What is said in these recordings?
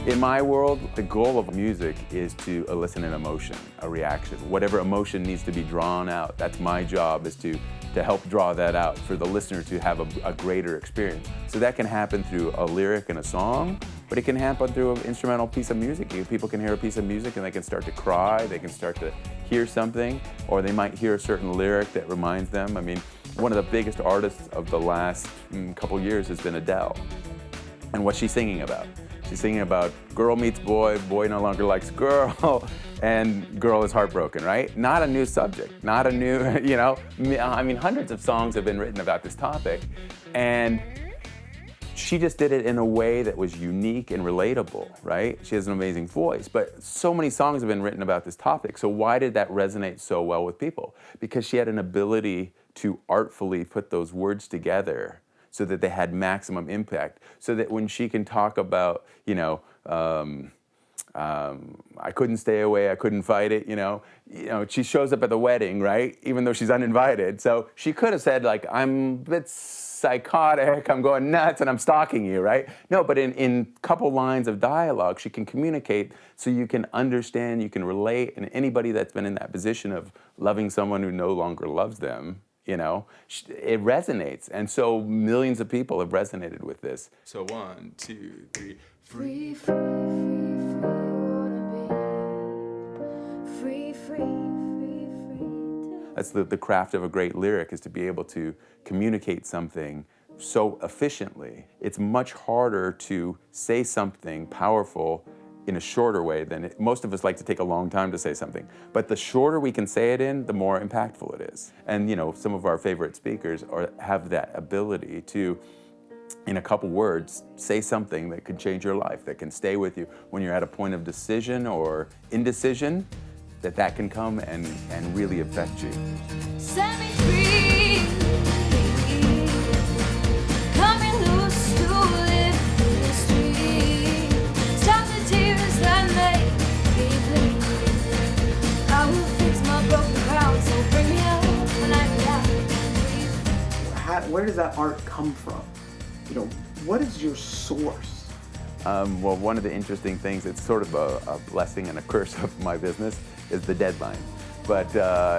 In my world, the goal of music is to elicit an emotion, a reaction. Whatever emotion needs to be drawn out, that's my job, is to help draw that out for the listener to have a greater experience. So that can happen through a lyric in a song, but it can happen through an instrumental piece of music. People can hear a piece of music and they can start to cry, they can start to hear something, or they might hear a certain lyric that reminds them. I mean, one of the biggest artists of the last couple years has been Adele. And what's she singing about? She's singing about girl meets boy, boy no longer likes girl, and girl is heartbroken, right? Not a new subject, not a new, I mean, hundreds of songs have been written about this topic, and she just did it in a way that was unique and relatable, right? She has an amazing voice, but so many songs have been written about this topic, so why did that resonate so well with people? Because she had an ability to artfully put those words together so that they had maximum impact, so that when she can talk about, I couldn't stay away, I couldn't fight it, she shows up at the wedding, right? Even though she's uninvited. So she could have said, like, I'm a bit psychotic, I'm going nuts, and I'm stalking you, right? No, but in couple lines of dialogue, she can communicate so you can understand, you can relate, and anybody that's been in that position of loving someone who no longer loves them, it resonates. And so millions of people have resonated with this. So 1, 2, 3. Free, free, free, wanna be free, free, free, free. That's the craft of a great lyric, is to be able to communicate something so efficiently. It's much harder to say something powerful in a shorter way than most of us like to take a long time to say something. But the shorter we can say it in, the more impactful it is. And some of our favorite speakers have that ability to, in a couple words, say something that could change your life, that can stay with you when you're at a point of decision or indecision, that can come and really affect you. Set me free, coming loose to live in the street. Stop the tears that make me bleed. I will fix my broken crown, so bring me up when I die. Where does that art come from? What is your source? Well, one of the interesting things, it's sort of a blessing and a curse of my business, is the deadline. But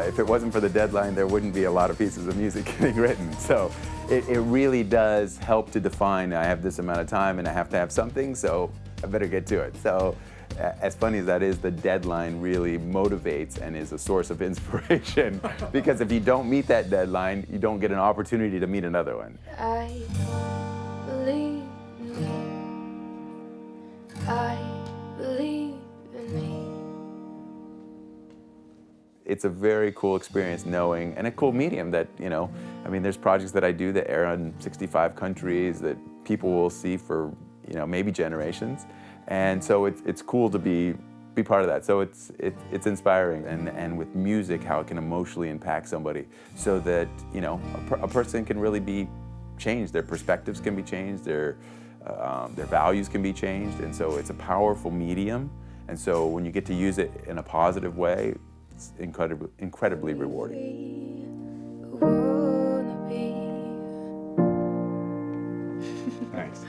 if it wasn't for the deadline, there wouldn't be a lot of pieces of music getting written. So it really does help to define, I have this amount of time and I have to have something, so I better get to it. So as funny as that is, the deadline really motivates and is a source of inspiration. Because if you don't meet that deadline, you don't get an opportunity to meet another one. I believe in me. I believe in me. It's a very cool experience knowing, and a cool medium that, there's projects that I do that air in 65 countries that people will see for, maybe generations. And so it's cool to be part of that. So it's inspiring, and with music, how it can emotionally impact somebody, so that a person can really be changed. Their perspectives can be changed. Their values can be changed, and so it's a powerful medium. And so when you get to use it in a positive way, it's incredibly rewarding. Wanna be. Thanks.